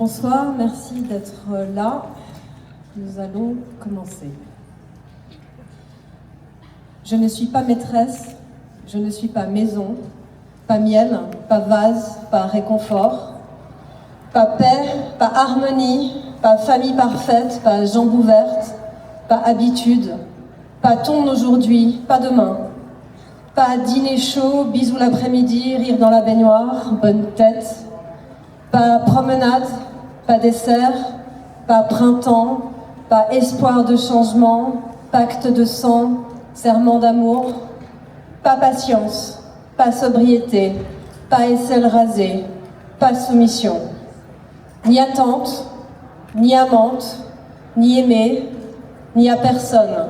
Bonsoir, merci d'être là. Nous allons commencer. Je ne suis pas maîtresse, je ne suis pas maison, pas miel, pas vase, pas réconfort, pas paix, pas harmonie, pas famille parfaite, pas jambe ouverte, pas habitude, pas ton aujourd'hui, pas demain, pas dîner chaud, bisous l'après-midi, rire dans la baignoire, bonne tête, pas promenade, pas dessert, pas printemps, pas espoir de changement, pacte de sang, serment d'amour, pas patience, pas sobriété, pas aisselle rasée, pas soumission, ni attente, ni amante, ni aimée, ni à personne.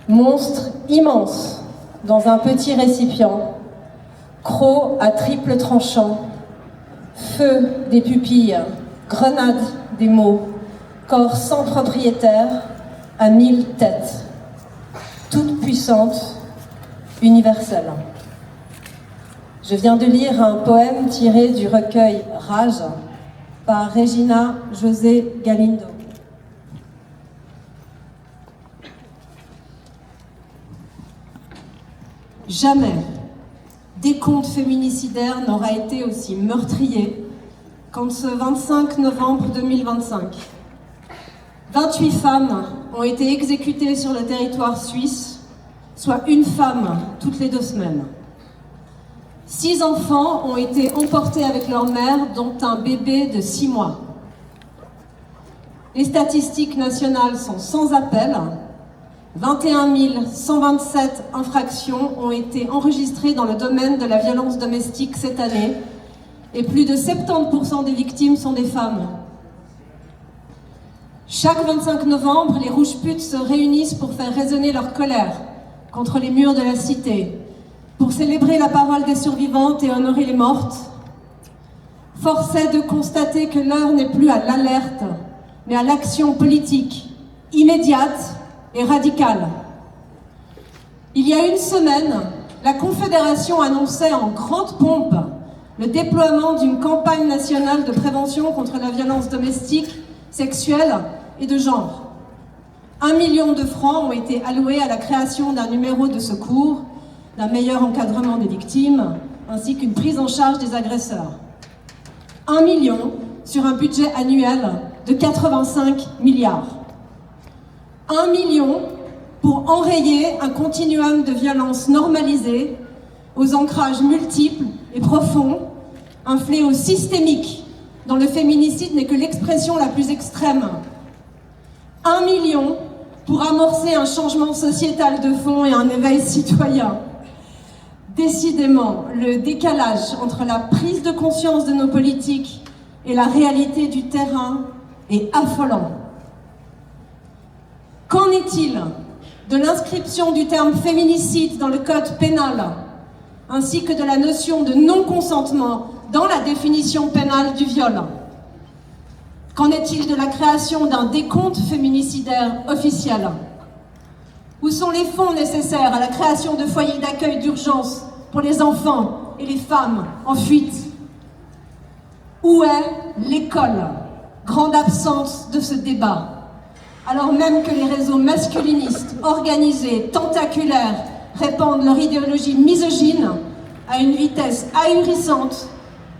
Monstre immense dans un petit récipient, croc à triple tranchant, feu des pupilles, grenade des mots, corps sans propriétaire, à 1000 têtes, toute puissante, universelle. Je viens de lire un poème tiré du recueil Rage par Regina José Galindo. Jamais décompte féminicidaire n'aura été aussi meurtrier qu'en ce 25 novembre 2025. 28 femmes ont été exécutées sur le territoire suisse, soit une femme toutes les 2 semaines. 6 enfants ont été emportés avec leur mère, dont un bébé de 6 mois. Les statistiques nationales sont sans appel. 21 127 infractions ont été enregistrées dans le domaine de la violence domestique cette année et plus de 70% des victimes sont des femmes. Chaque 25 novembre, les rouges putes se réunissent pour faire résonner leur colère contre les murs de la cité, pour célébrer la parole des survivantes et honorer les mortes. Force est de constater que l'heure n'est plus à l'alerte, mais à l'action politique, immédiate et radicale. Il y a une semaine, la Confédération annonçait en grande pompe le déploiement d'une campagne nationale de prévention contre la violence domestique, sexuelle et de genre. 1 million de francs ont été alloués à la création d'un numéro de secours, d'un meilleur encadrement des victimes, ainsi qu'une prise en charge des agresseurs. 1 million sur un budget annuel de 85 milliards. 1 million pour enrayer un continuum de violence normalisée, aux ancrages multiples et profonds, un fléau systémique dont le féminicide n'est que l'expression la plus extrême. 1 million pour amorcer un changement sociétal de fond et un éveil citoyen. Décidément, le décalage entre la prise de conscience de nos politiques et la réalité du terrain est affolant. Qu'en est-il de l'inscription du terme féminicide dans le code pénal, ainsi que de la notion de non-consentement dans la définition pénale du viol? Qu'en est-il de la création d'un décompte féminicidaire officiel? Où sont les fonds nécessaires à la création de foyers d'accueil d'urgence pour les enfants et les femmes en fuite? Où est l'école, grande absente de ce débat, alors même que les réseaux masculinistes, organisés, tentaculaires, répandent leur idéologie misogyne à une vitesse ahurissante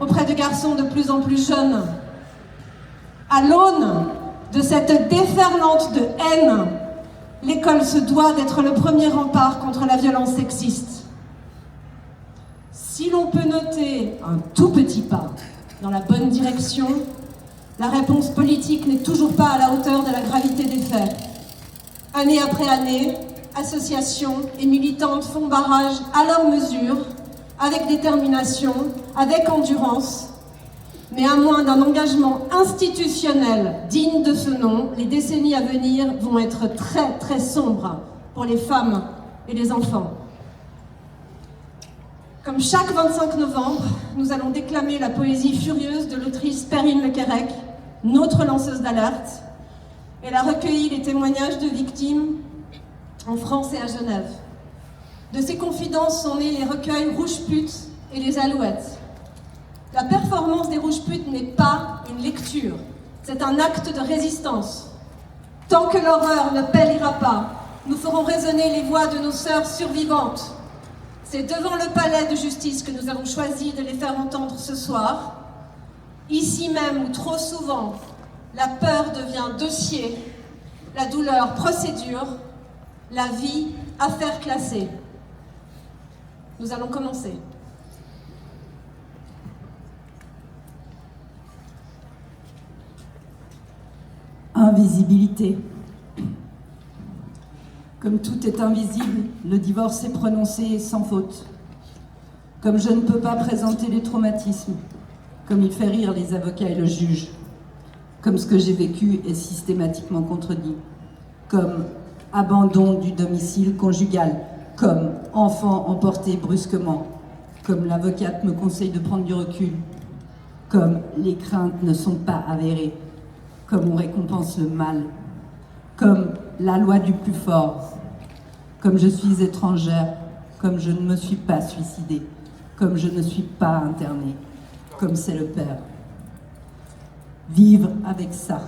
auprès de garçons de plus en plus jeunes? À l'aune de cette déferlante de haine, l'école se doit d'être le premier rempart contre la violence sexiste. Si l'on peut noter un tout petit pas dans la bonne direction, la réponse politique n'est toujours pas à la hauteur de la gravité des faits. Année après année, associations et militantes font barrage à leur mesure, avec détermination, avec endurance. Mais à moins d'un engagement institutionnel digne de ce nom, les décennies à venir vont être très très sombres pour les femmes et les enfants. Comme chaque 25 novembre, nous allons déclamer la poésie furieuse de l'autrice Perrine Lequerec, notre lanceuse d'alerte. Elle a recueilli les témoignages de victimes en France et à Genève. De ses confidences sont nés les recueils Rouge Pute et les Alouettes. La performance des Rouges Putes n'est pas une lecture, c'est un acte de résistance. Tant que l'horreur ne périra pas, nous ferons résonner les voix de nos sœurs survivantes. C'est devant le palais de justice que nous avons choisi de les faire entendre ce soir. Ici même où trop souvent, la peur devient dossier, la douleur procédure, la vie affaire classée. Nous allons commencer. Invisibilité. Comme tout est invisible, le divorce est prononcé sans faute. Comme je ne peux pas présenter les traumatismes, comme il fait rire les avocats et le juge, comme ce que j'ai vécu est systématiquement contredit, comme abandon du domicile conjugal, comme enfant emporté brusquement, comme l'avocate me conseille de prendre du recul, comme les craintes ne sont pas avérées, comme on récompense le mal, comme la loi du plus fort, comme je suis étrangère, comme je ne me suis pas suicidée, comme je ne suis pas internée, comme c'est le père. Vivre avec ça.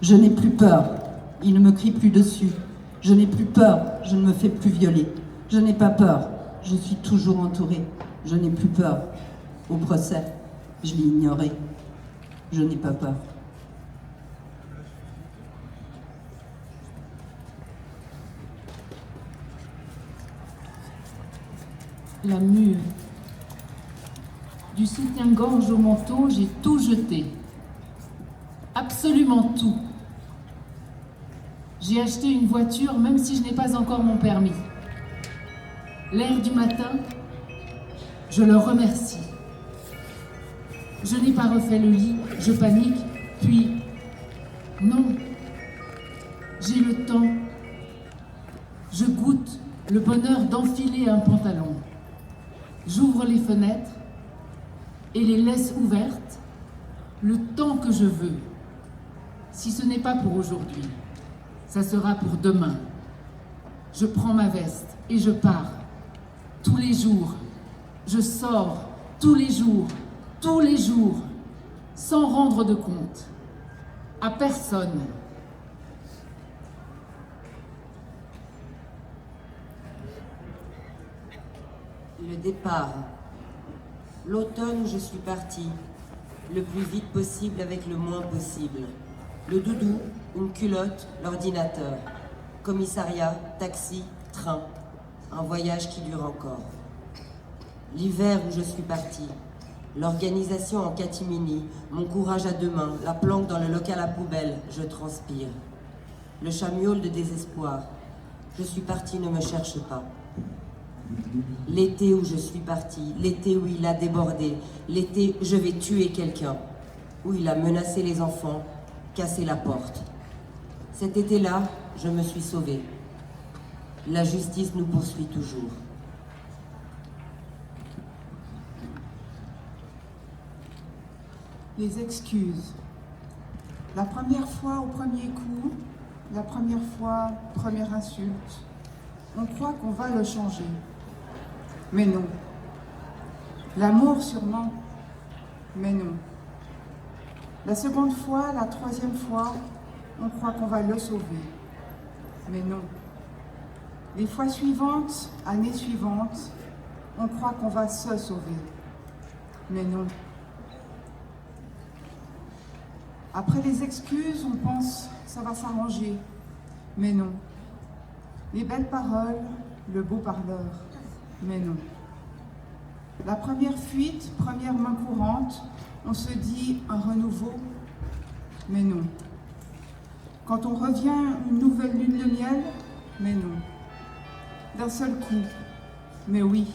Je n'ai plus peur, il ne me crie plus dessus. Je n'ai plus peur, je ne me fais plus violer. Je n'ai pas peur, je suis toujours entourée. Je n'ai plus peur. Au procès, je l'ai ignoré. Je n'ai pas peur. La mue. Du soutien-gorge au manteau, j'ai tout jeté. Absolument tout. J'ai acheté une voiture même si je n'ai pas encore mon permis. L'air du matin, je le remercie. Je n'ai pas refait le lit, je panique, puis non, j'ai le temps. Je goûte le bonheur d'enfiler un pantalon. J'ouvre les fenêtres et les laisse ouvertes le temps que je veux. Si ce n'est pas pour aujourd'hui, ça sera pour demain. Je prends ma veste et je pars. Tous les jours, je sors tous les jours, sans rendre de compte. À personne. Le départ. L'automne où je suis partie, le plus vite possible avec le moins possible. Le doudou, une culotte, l'ordinateur. Commissariat, taxi, train. Un voyage qui dure encore. L'hiver où je suis partie. L'organisation en catimini, mon courage à deux mains, la planque dans le local à poubelle, je transpire. Le chamiol de désespoir. Je suis partie, ne me cherche pas. L'été où je suis partie, l'été où il a débordé, l'été je vais tuer quelqu'un, où il a menacé les enfants, cassé la porte. Cet été-là, je me suis sauvée. La justice nous poursuit toujours. Les excuses. La première fois au premier coup, la première fois, première insulte. On croit qu'on va le changer. Mais non. L'amour sûrement, mais non. La seconde fois, la troisième fois, on croit qu'on va le sauver. Mais non. Les fois suivantes, années suivantes, on croit qu'on va se sauver. Mais non. Après les excuses, on pense que ça va s'arranger. Mais non. Les belles paroles, le beau parleur. Mais non. La première fuite, première main courante, on se dit un renouveau. Mais non. Quand on revient une nouvelle lune de miel, mais non. D'un seul coup, mais oui,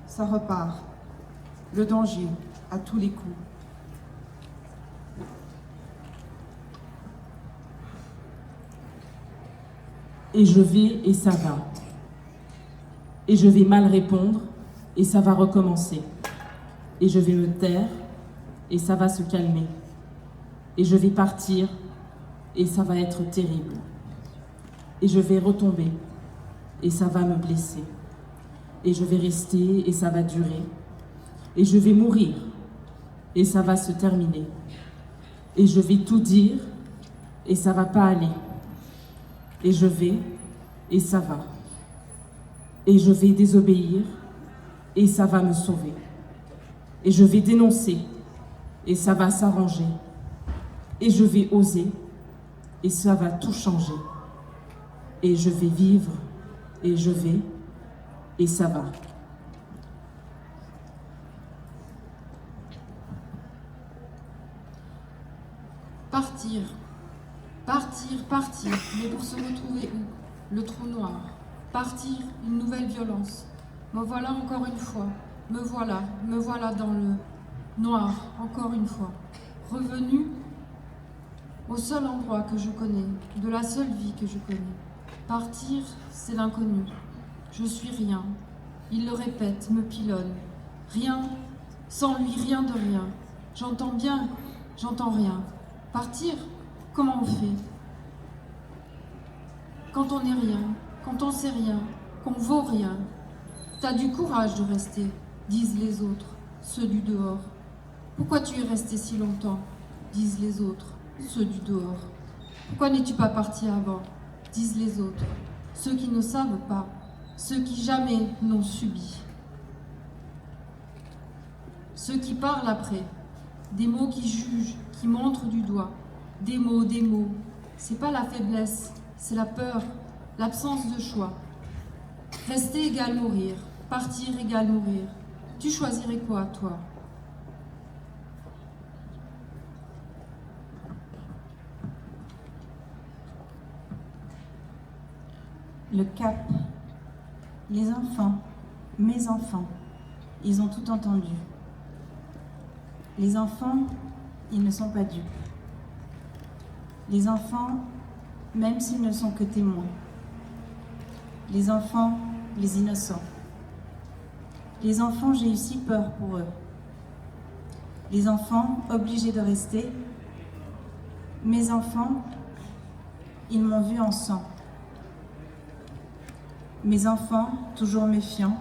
ça repart. Le danger à tous les coups. Et je vais et ça va. Et je vais mal répondre et ça va recommencer. Et je vais me taire et ça va se calmer. Et je vais partir et ça va être terrible. Et je vais retomber et ça va me blesser. Et je vais rester et ça va durer. Et je vais mourir et ça va se terminer. Et je vais tout dire, et ça va pas aller. Et je vais, et ça va. Et je vais désobéir, et ça va me sauver. Et je vais dénoncer, et ça va s'arranger. Et je vais oser, et ça va tout changer. Et je vais vivre, et je vais, et ça va. Partir, partir, partir, mais pour se retrouver où? Le trou noir. Partir, une nouvelle violence. Me voilà encore une fois. Me voilà dans le noir, encore une fois. Revenu au seul endroit que je connais, de la seule vie que je connais. Partir, c'est l'inconnu. Je suis rien. Il le répète, me pilonne. Rien, sans lui, rien de rien. J'entends bien, j'entends rien. Partir, comment on fait? Quand on n'est rien, quand on sait rien, qu'on vaut rien. T'as du courage de rester, disent les autres, ceux du dehors. Pourquoi tu es resté si longtemps, disent les autres, ceux du dehors. Pourquoi n'es-tu pas parti avant, disent les autres, ceux qui ne savent pas, ceux qui jamais n'ont subi. Ceux qui parlent après, des mots qui jugent, qui montrent du doigt, des mots, c'est pas la faiblesse, c'est la peur, l'absence de choix. Rester égale mourir, partir égale mourir. Tu choisirais quoi, toi? Le cap. Les enfants, mes enfants, ils ont tout entendu. Les enfants, ils ne sont pas dupes. Les enfants, même s'ils ne sont que témoins. Les enfants, les innocents. Les enfants, j'ai eu si peur pour eux. Les enfants, obligés de rester. Mes enfants, ils m'ont vu en sang. Mes enfants, toujours méfiants.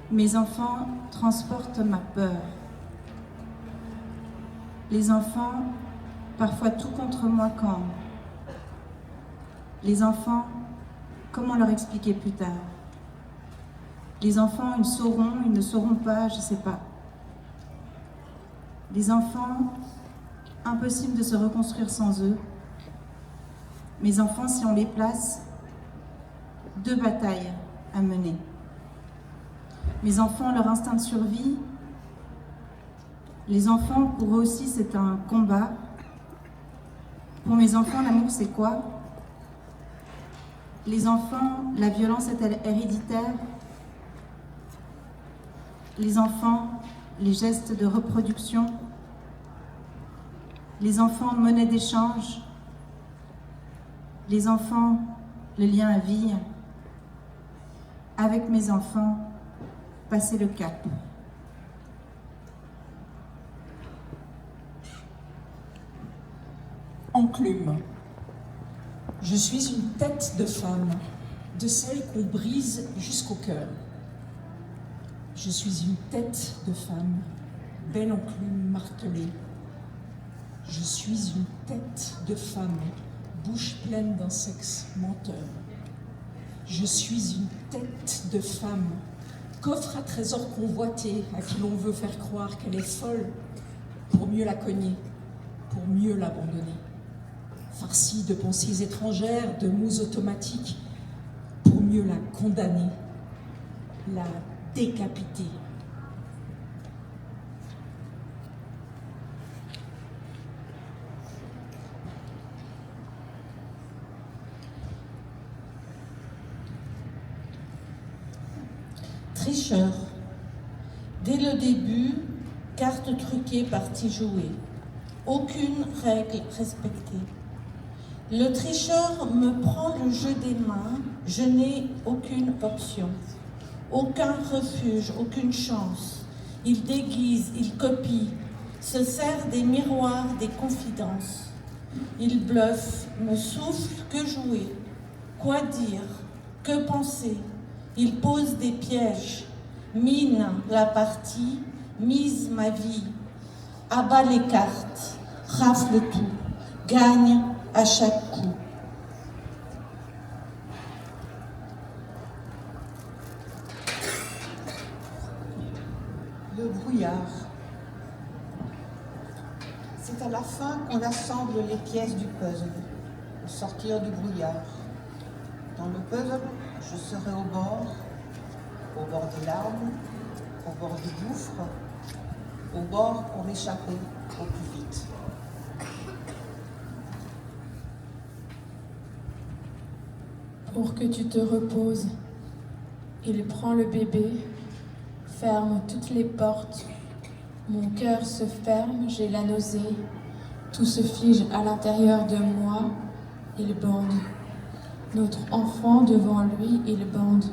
Mes enfants transportent ma peur. Les enfants, parfois tout contre moi quand. Les enfants, comment leur expliquer plus tard? Les enfants, ils sauront, ils ne sauront pas, je ne sais pas. Les enfants, impossible de se reconstruire sans eux. Mes enfants, si on les place, 2 batailles à mener. Mes enfants, leur instinct de survie. Les enfants, pour eux aussi, c'est un combat. Pour mes enfants, l'amour, c'est quoi? Les enfants, la violence est-elle héréditaire? Les enfants, les gestes de reproduction. Les enfants, monnaie d'échange. Les enfants, le lien à vie. Avec mes enfants, passer le cap. Enclume. Je suis une tête de femme, de celle qu'on brise jusqu'au cœur. Je suis une tête de femme, belle enclume martelée. Je suis une tête de femme, bouche pleine d'un sexe menteur. Je suis une tête de femme, coffre à trésors convoité, à qui l'on veut faire croire qu'elle est folle, pour mieux la cogner, pour mieux l'abandonner. Farcie de pensées étrangères, de mots automatiques, pour mieux la condamner, la décapiter. Tricheur. Dès le début, carte truquée, partie jouée. Aucune règle respectée. Le tricheur me prend le jeu des mains, je n'ai aucune option. Aucun refuge, aucune chance. Il déguise, il copie, se sert des miroirs, des confidences. Il bluffe, me souffle, que jouer, quoi dire, que penser. Il pose des pièges, mine la partie, mise ma vie, abat les cartes, rafle tout, gagne à chaque coup. Le brouillard. C'est à la fin qu'on assemble les pièces du puzzle, au sortir du brouillard. Dans le puzzle, je serai au bord des larmes, au bord du gouffre, au bord pour m'échapper au plus vite. Pour que tu te reposes, il prend le bébé, ferme toutes les portes. Mon cœur se ferme, j'ai la nausée. Tout se fige à l'intérieur de moi, il bande. Notre enfant devant lui, il bande.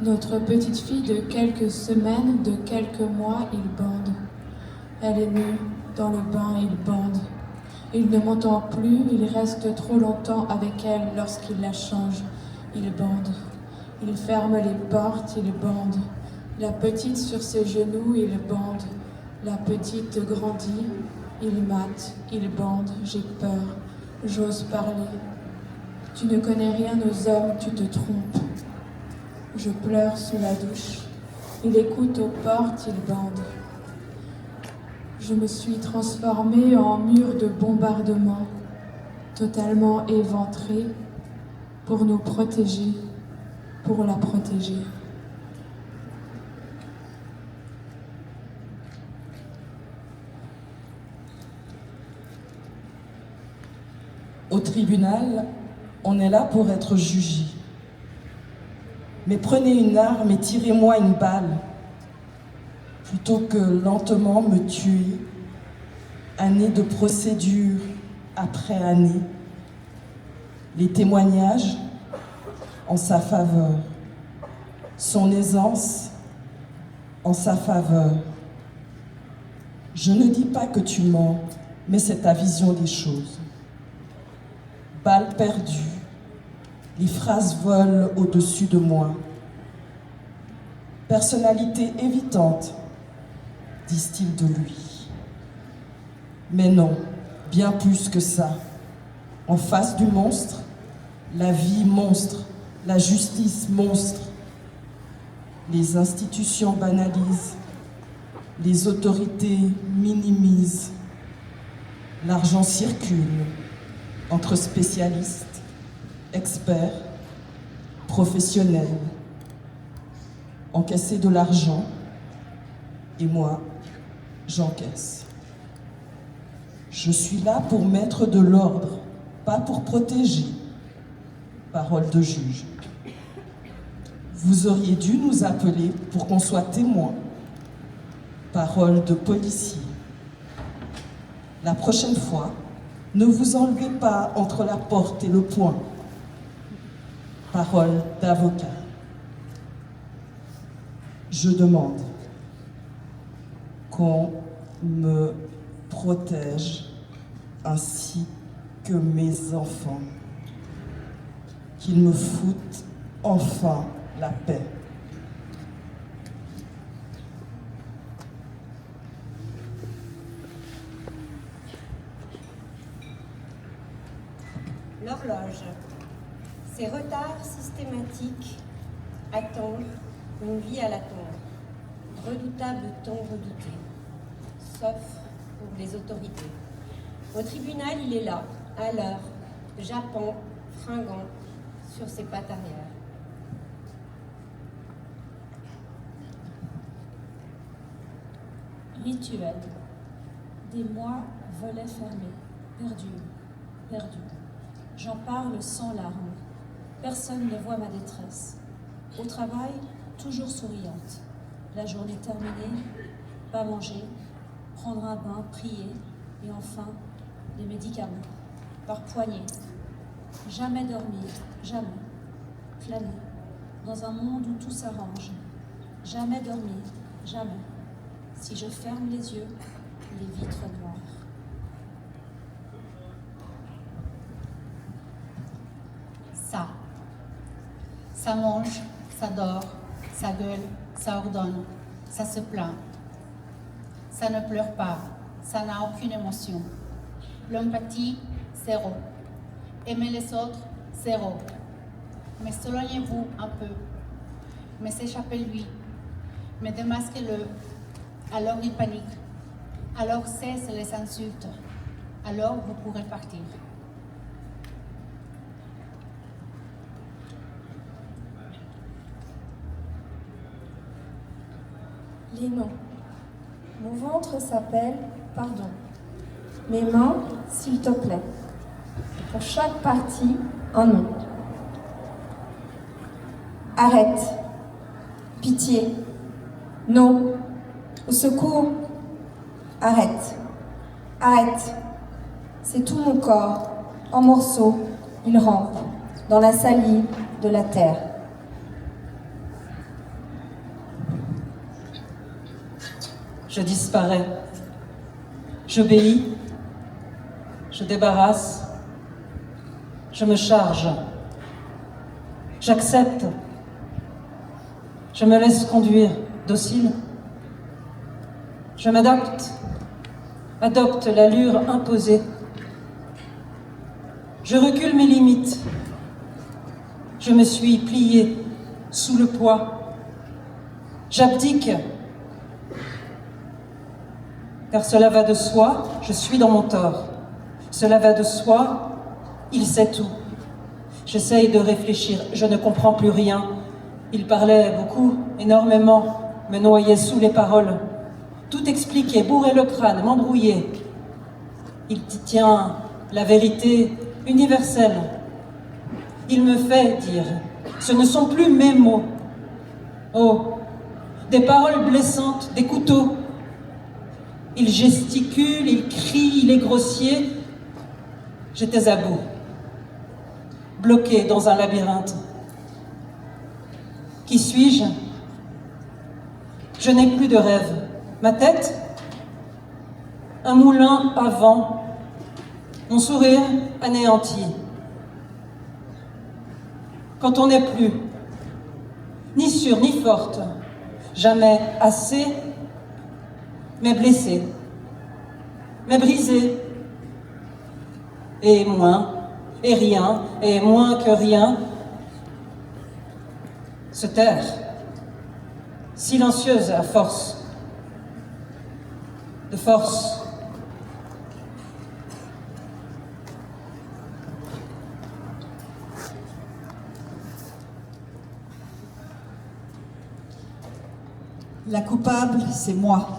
Notre petite fille de quelques semaines, de quelques mois, il bande. Elle est nue, dans le bain, il bande. Il ne m'entend plus, il reste trop longtemps avec elle lorsqu'il la change. Il bande. Il ferme les portes, il bande. La petite sur ses genoux, il bande. La petite grandit, il mate, il bande. J'ai peur, j'ose parler. Tu ne connais rien aux hommes, tu te trompes. Je pleure sous la douche. Il écoute aux portes, il bande. Je me suis transformée en mur de bombardement, totalement éventré, pour nous protéger, pour la protéger. Au tribunal, on est là pour être jugé. Mais prenez une arme et tirez-moi une balle, plutôt que lentement me tuer, année de procédure après année, les témoignages en sa faveur, son aisance en sa faveur. Je ne dis pas que tu mens, mais c'est ta vision des choses. Balle perdue, les phrases volent au-dessus de moi. Personnalité évitante, disent-ils de lui. Mais non, bien plus que ça. En face du monstre, la vie monstre, la justice monstre. Les institutions banalisent, les autorités minimisent. L'argent circule entre spécialistes, experts, professionnels. Encaisser de l'argent, et moi, j'encaisse. Je suis là pour mettre de l'ordre, pas pour protéger. Parole de juge. Vous auriez dû nous appeler pour qu'on soit témoins. Parole de policier. La prochaine fois, ne vous enlevez pas entre la porte et le poing. Parole d'avocat. Je demande qu'on me protège ainsi que mes enfants. Qu'ils me foutent enfin la paix. L'horloge. Ces retards systématiques attendent une vie à l'attendre. Redoutable temps redouté, sauf pour les autorités. Au tribunal, il est là, à l'heure, jappant, fringant, sur ses pattes arrière. Rituel. Des mois, volets fermés, perdus. J'en parle sans larmes. Personne ne voit ma détresse. Au travail, toujours souriante. La journée terminée, pas manger, prendre un bain, prier, et enfin, les médicaments, par poignée. Jamais dormir, jamais. Planer, dans un monde où tout s'arrange. Jamais dormir, jamais. Si je ferme les yeux, les vitres noires. Ça mange, ça dort, ça gueule, ça ordonne, ça se plaint. Ça ne pleure pas, ça n'a aucune émotion. L'empathie, zéro. Aimer les autres, zéro. Mais éloignez-vous un peu. Mais échappez-lui. Mais démasquez-le. Alors il panique. Alors cesse les insultes. Alors vous pourrez partir. Les noms. Mon ventre s'appelle pardon. Mes mains, s'il te plaît. Pour chaque partie, un nom. Arrête. Pitié. Non. Au secours. Arrête. Arrête. C'est tout mon corps, en morceaux, il rampe, dans la salive de la terre. Je disparais. J'obéis. Je débarrasse. Je me charge. J'accepte. Je me laisse conduire, docile. Je m'adapte. Adopte l'allure imposée. Je recule mes limites. Je me suis pliée sous le poids. J'abdique. Car cela va de soi, je suis dans mon tort. Cela va de soi, il sait tout. J'essaye de réfléchir, je ne comprends plus rien. Il parlait beaucoup, énormément, me noyait sous les paroles. Tout expliquer, bourrer le crâne, m'embrouiller. Il tient la vérité universelle. Il me fait dire, ce ne sont plus mes mots. Oh, des paroles blessantes, des couteaux. Il gesticule, il crie, il est grossier. J'étais à bout, bloqué dans un labyrinthe. Qui suis-je? Je n'ai plus de rêve. Ma tête, un moulin à vent, mon sourire anéanti. Quand on n'est plus ni sûre ni forte, jamais assez, mais blessée, mais brisée, et moins, et rien, et moins que rien, se taire, silencieuse à force, de force. La coupable, c'est moi.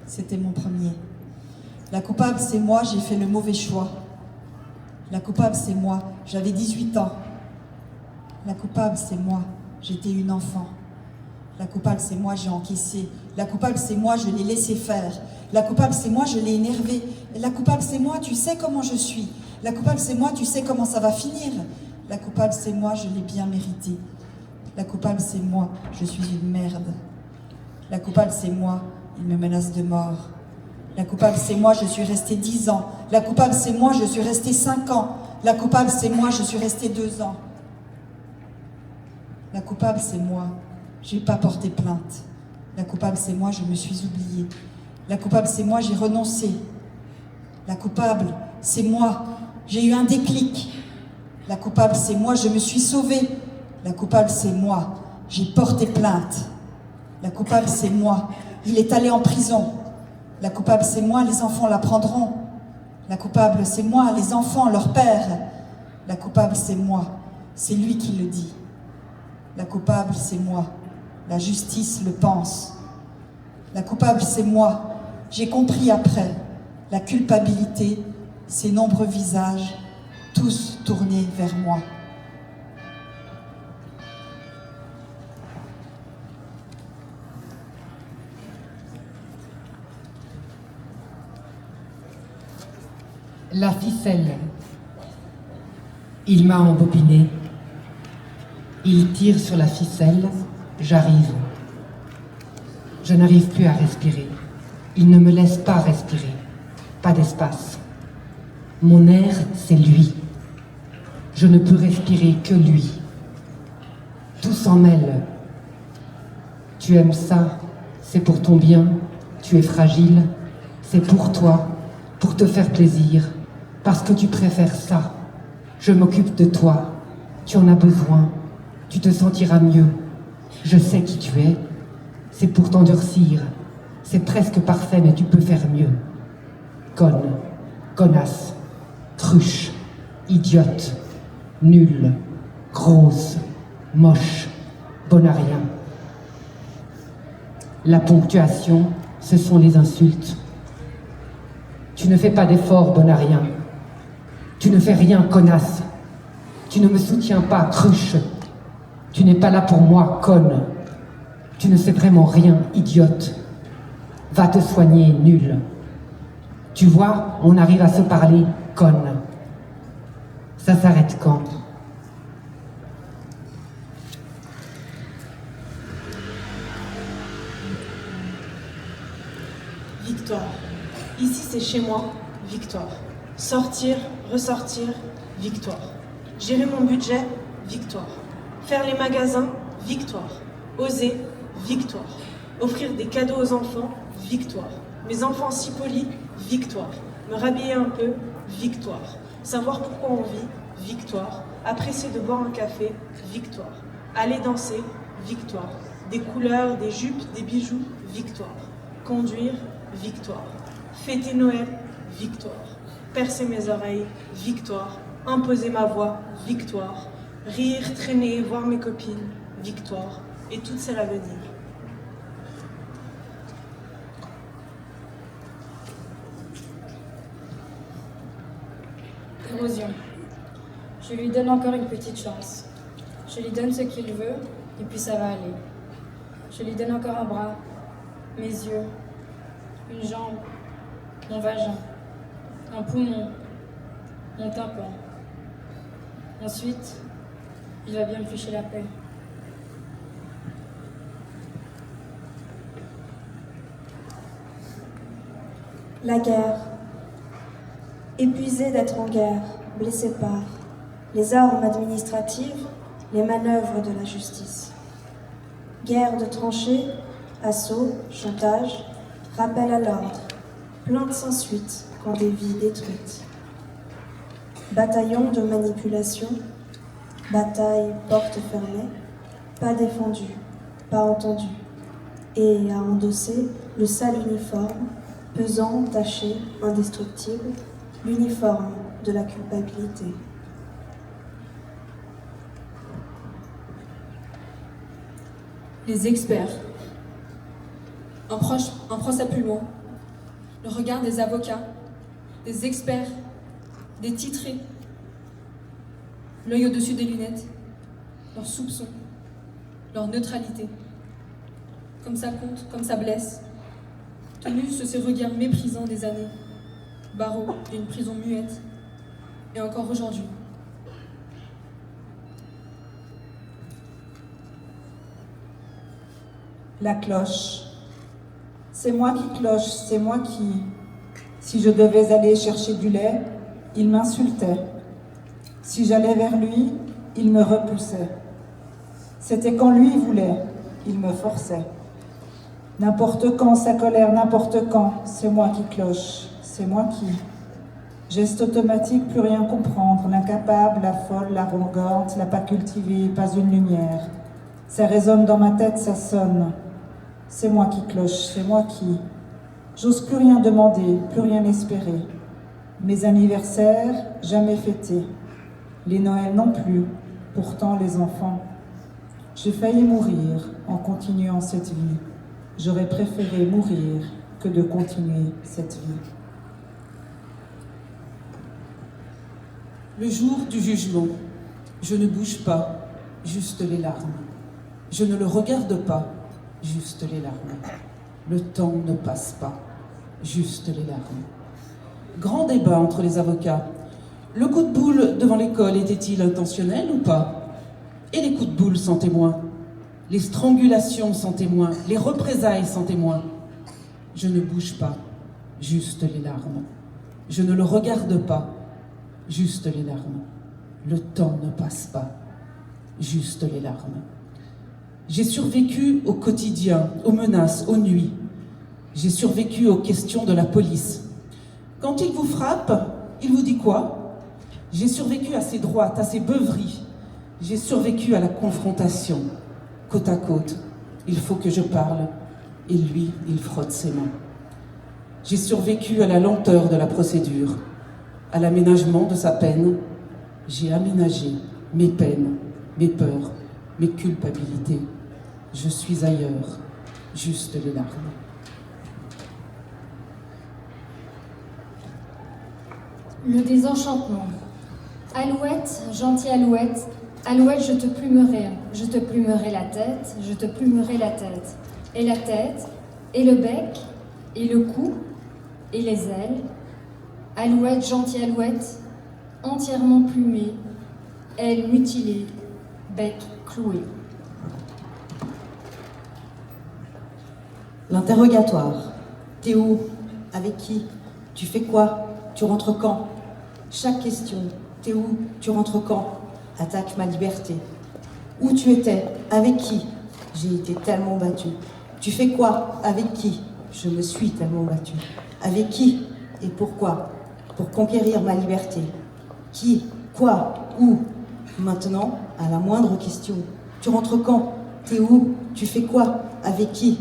C'était mon premier. La coupable, c'est moi, j'ai fait le mauvais choix. La coupable, c'est moi, j'avais 18 ans. La coupable, c'est moi, j'étais une enfant. La coupable, c'est moi, j'ai encaissé. La coupable, c'est moi, je l'ai laissé faire. La coupable, c'est moi, je l'ai énervé. La coupable, c'est moi, tu sais comment je suis. La coupable, c'est moi, tu sais comment ça va finir. La coupable, c'est moi, je l'ai bien mérité. La coupable, c'est moi, je suis une merde. La coupable, c'est moi, il me menace de mort. La coupable, c'est moi, je suis restée 10 ans. La coupable, c'est moi, je suis restée 5 ans. La coupable, c'est moi, je suis restée 2 ans. La coupable, c'est moi, j'ai pas porté plainte. La coupable, c'est moi, je me suis oubliée. La coupable, c'est moi, j'ai renoncé. La coupable, c'est moi, j'ai eu un déclic. La coupable, c'est moi, je me suis sauvée. La coupable, c'est moi, j'ai porté plainte. La coupable, c'est moi, il est allé en prison. La coupable, c'est moi, les enfants l'apprendront. La coupable, c'est moi, les enfants, leur père. La coupable, c'est moi, c'est lui qui le dit. La coupable, c'est moi, la justice le pense. La coupable, c'est moi, j'ai compris après. La culpabilité, ses nombreux visages, tous tournés vers moi. La ficelle. Il m'a embobiné. Il tire sur la ficelle. J'arrive. Je n'arrive plus à respirer. Il ne me laisse pas respirer. Pas d'espace. Mon air, c'est lui. Je ne peux respirer que lui. Tout s'en mêle. Tu aimes ça, c'est pour ton bien. tu es fragile, c'est pour toi, pour te faire plaisir, parce que tu préfères ça. Je m'occupe de toi, tu en as besoin, tu te sentiras mieux. Je sais qui tu es, c'est pour t'endurcir. C'est presque parfait, mais tu peux faire mieux. Conne, connasse, cruche, idiote, nulle, grosse, moche, bonne à rien. La ponctuation, ce sont les insultes. Tu ne fais pas d'effort, bonne à rien. Tu ne fais rien, connasse. Tu ne me soutiens pas, cruche. Tu n'es pas là pour moi, conne. Tu ne sais vraiment rien, idiote. Va te soigner, nulle. Tu vois, on arrive à se parler, conne. Ça s'arrête quand? Victoire. Ici, c'est chez moi, victoire. Sortir, ressortir, victoire. Gérer mon budget, victoire. Faire les magasins, victoire. Oser, victoire. Offrir des cadeaux aux enfants, victoire. Mes enfants si polis, victoire. Me rhabiller un peu, victoire. Savoir pourquoi on vit, victoire. Apprécier de boire un café, victoire. Aller danser, victoire. Des couleurs, des jupes, des bijoux, victoire. Conduire, victoire. Fêter Noël, victoire. Percer mes oreilles, victoire. Imposer ma voix, victoire. Rire, traîner, voir mes copines, victoire. Et toutes celles à venir. Érosion. Je lui donne encore une petite chance. Je lui donne ce qu'il veut, et puis ça va aller. Je lui donne encore un bras, mes yeux, une jambe, mon vagin, un poumon, mon tympan. Ensuite, il va bien me ficher la paix. La guerre. Épuisé d'être en guerre, blessé par les armes administratives, les manœuvres de la justice. Guerre de tranchées, assauts, chantage, rappel à l'ordre, plainte sans suite quand des vies détruites. Bataillon de manipulation, bataille porte fermée, pas défendu, pas entendu, et à endosser le sale uniforme, pesant, taché, indestructible, l'uniforme de la culpabilité. Les experts. Un procès plus loin. Le regard des avocats, des experts, des titrés. L'œil au-dessus des lunettes. Leurs soupçons. Leur neutralité. Comme ça compte, comme ça blesse. Tenus sur ces regards méprisants des années. Barreaux d'une prison muette. Et encore aujourd'hui. La cloche. C'est moi qui cloche, c'est moi qui... Si je devais aller chercher du lait, il m'insultait. Si j'allais vers lui, il me repoussait. C'était quand lui voulait, il me forçait. N'importe quand, sa colère, n'importe quand, c'est moi qui cloche, c'est moi qui... Geste automatique, plus rien comprendre, l'incapable, la folle, l'arrogante, la pas cultivée, pas une lumière. Ça résonne dans ma tête, ça sonne. C'est moi qui cloche, c'est moi qui... J'ose plus rien demander, plus rien espérer. Mes anniversaires, jamais fêtés. Les Noëls non plus, pourtant les enfants. J'ai failli mourir en continuant cette vie. J'aurais préféré mourir que de continuer cette vie. Le jour du jugement, je ne bouge pas, juste les larmes. Je ne le regarde pas, juste les larmes. Le temps ne passe pas, juste les larmes. Grand débat entre les avocats. Le coup de boule devant l'école était-il intentionnel ou pas? Et les coups de boule sans témoin? Les strangulations sans témoin? Les représailles sans témoin? Je ne bouge pas, juste les larmes. Je ne le regarde pas, juste les larmes. Le temps ne passe pas, juste les larmes. J'ai survécu au quotidien, aux menaces, aux nuits. J'ai survécu aux questions de la police. Quand il vous frappe, il vous dit quoi? J'ai survécu à ses droites, à ses beuveries. J'ai survécu à la confrontation. Côte à côte, il faut que je parle. Et lui, il frotte ses mains. J'ai survécu à la lenteur de la procédure, à l'aménagement de sa peine. J'ai aménagé mes peines, mes peurs, mes culpabilités. Je suis ailleurs, juste les larmes. Le désenchantement. Alouette, gentille alouette, alouette, je te plumerai la tête, je te plumerai la tête. Et la tête, et le bec, et le cou, et les ailes. Alouette, gentille alouette, entièrement plumée, ailes mutilées, bec cloué. L'interrogatoire. T'es où? Avec qui? Tu fais quoi? Tu rentres quand? Chaque question. T'es où? Tu rentres quand? Attaque ma liberté. Où tu étais? Avec qui? J'ai été tellement battue. Tu fais quoi? Avec qui? Je me suis tellement battue. Avec qui? Et pourquoi? Pour conquérir ma liberté. Qui? Quoi? Où? Maintenant, à la moindre question. Tu rentres quand? T'es où? Tu fais quoi? Avec qui?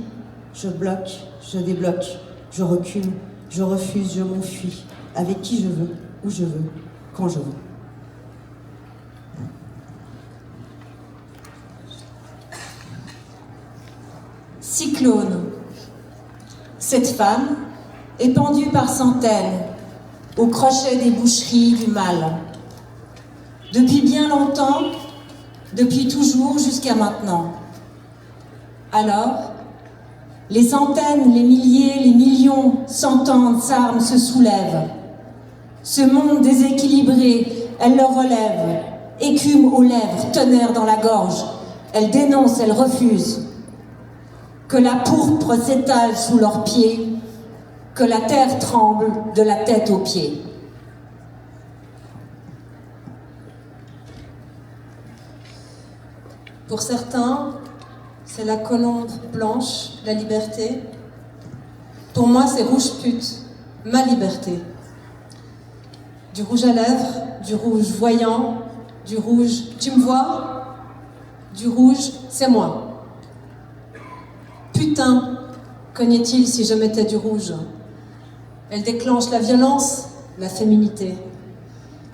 Je bloque, je débloque, je recule, je refuse, je m'enfuis. Avec qui je veux, où je veux, quand je veux. Cyclone. Cette femme est pendue par centaines au crochet des boucheries du mal. Depuis bien longtemps, depuis toujours jusqu'à maintenant. Alors, les centaines, les milliers, les millions s'entendent, s'arment, se soulèvent. Ce monde déséquilibré, elle le relève, écume aux lèvres, tonnerre dans la gorge. Elle dénonce, elle refuse. Que la pourpre s'étale sous leurs pieds, que la terre tremble de la tête aux pieds. Pour certains, c'est la colombe blanche, la liberté. Pour moi, c'est rouge pute, ma liberté. Du rouge à lèvres, du rouge voyant, du rouge « tu me vois ?» Du rouge « c'est moi ». Putain, cognait-il si je mettais du rouge? Elle déclenche la violence, la féminité.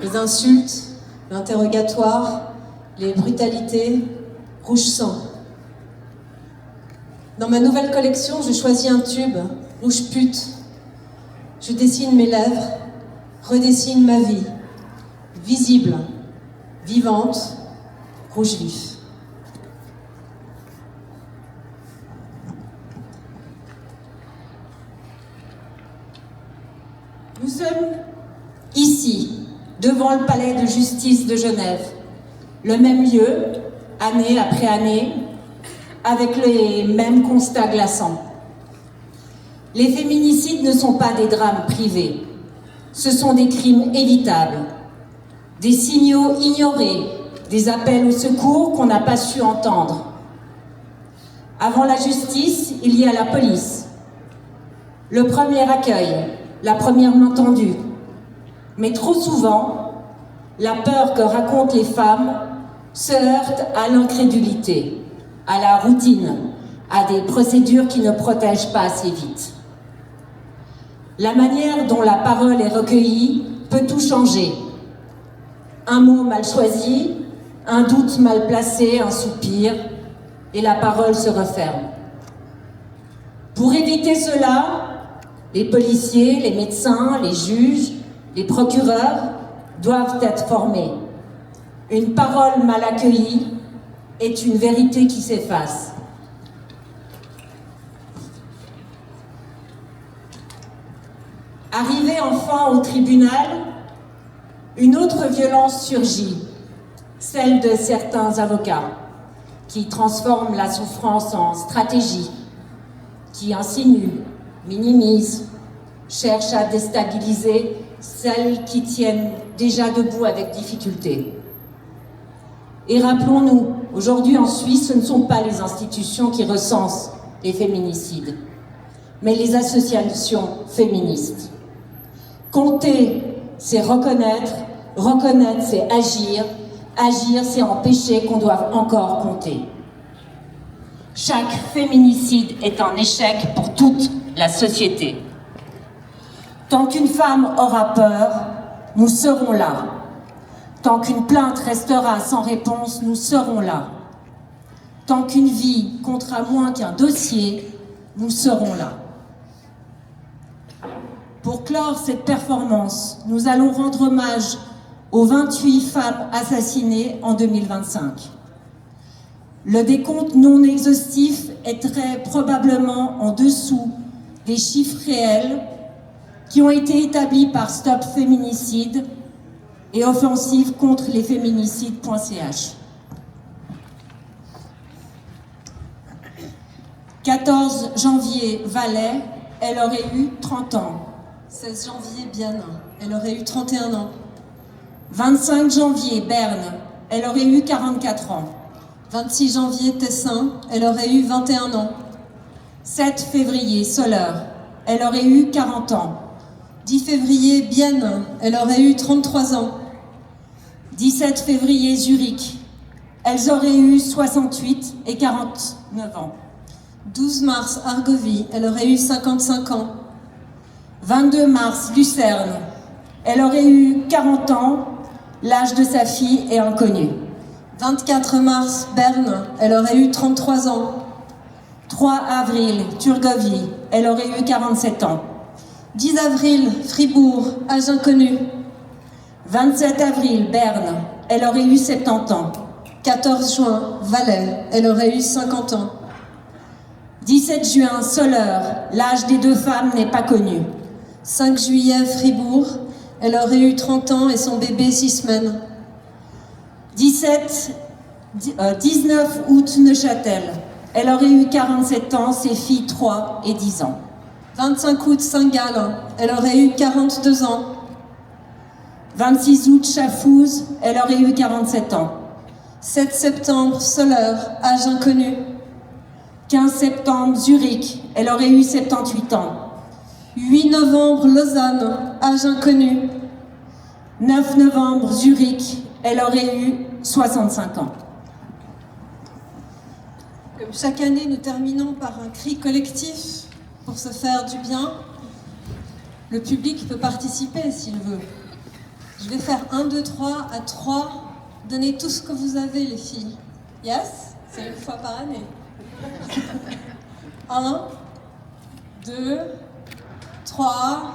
Les insultes, l'interrogatoire, les brutalités, rouge sang. Dans ma nouvelle collection, je choisis un tube, rouge pute. Je dessine mes lèvres, redessine ma vie, visible, vivante, rouge vif. Nous sommes ici, devant le palais de justice de Genève, le même lieu, année après année, avec les mêmes constats glaçants. Les féminicides ne sont pas des drames privés, ce sont des crimes évitables, des signaux ignorés, des appels au secours qu'on n'a pas su entendre. Avant la justice, il y a la police, le premier accueil, la première main tendue. Mais trop souvent, la peur que racontent les femmes se heurte à l'incrédulité, à la routine, à des procédures qui ne protègent pas assez vite. La manière dont la parole est recueillie peut tout changer. Un mot mal choisi, un doute mal placé, un soupir, et la parole se referme. Pour éviter cela, les policiers, les médecins, les juges, les procureurs doivent être formés. Une parole mal accueillie est une vérité qui s'efface. Arrivé enfin au tribunal, une autre violence surgit, celle de certains avocats, qui transforment la souffrance en stratégie, qui insinuent, minimisent, cherchent à déstabiliser celles qui tiennent déjà debout avec difficulté. Et rappelons-nous, aujourd'hui en Suisse, ce ne sont pas les institutions qui recensent les féminicides, mais les associations féministes. Compter, c'est reconnaître, reconnaître, c'est agir, agir, c'est empêcher qu'on doive encore compter. Chaque féminicide est un échec pour toute la société. Tant qu'une femme aura peur, nous serons là. Tant qu'une plainte restera sans réponse, nous serons là. Tant qu'une vie comptera moins qu'un dossier, nous serons là. Pour clore cette performance, nous allons rendre hommage aux 28 femmes assassinées en 2025. Le décompte non exhaustif est très probablement en dessous des chiffres réels qui ont été établis par Stop Féminicide et Offensive contre les féminicides.ch. 14 janvier, Valais, elle aurait eu 30 ans. 16 janvier, Bienne, elle aurait eu 31 ans. 25 janvier, Berne, elle aurait eu 44 ans. 26 janvier, Tessin, elle aurait eu 21 ans. 7 février, Soleure, elle aurait eu 40 ans. 10 février, Bienne, elle aurait eu 33 ans. 17 février, Zurich, elles auraient eu 68 et 49 ans. 12 mars, Argovie, elle aurait eu 55 ans. 22 mars, Lucerne, elle aurait eu 40 ans, l'âge de sa fille est inconnu. 24 mars, Berne, elle aurait eu 33 ans. 3 avril, Turgovie, elle aurait eu 47 ans. 10 avril, Fribourg, âge inconnu. 27 avril, Berne, elle aurait eu 70 ans. 14 juin, Valais, elle aurait eu 50 ans. 17 juin, Soleure, l'âge des deux femmes n'est pas connu. 5 juillet, Fribourg, elle aurait eu 30 ans et son bébé 6 semaines. 19 août, Neuchâtel, elle aurait eu 47 ans, ses filles 3 et 10 ans. 25 août, Saint-Gall, elle aurait eu 42 ans. 26 août, Chafouz, elle aurait eu 47 ans. 7 septembre, Soleure, âge inconnu. 15 septembre, Zurich, elle aurait eu 78 ans. 8 novembre, Lausanne, âge inconnu. 9 novembre, Zurich, elle aurait eu 65 ans. Comme chaque année, nous terminons par un cri collectif pour se faire du bien. Le public peut participer s'il veut. Je vais faire 1, 2, 3, à 3. Donnez tout ce que vous avez, les filles. Yes? C'est une fois par année. 1, 2, 3,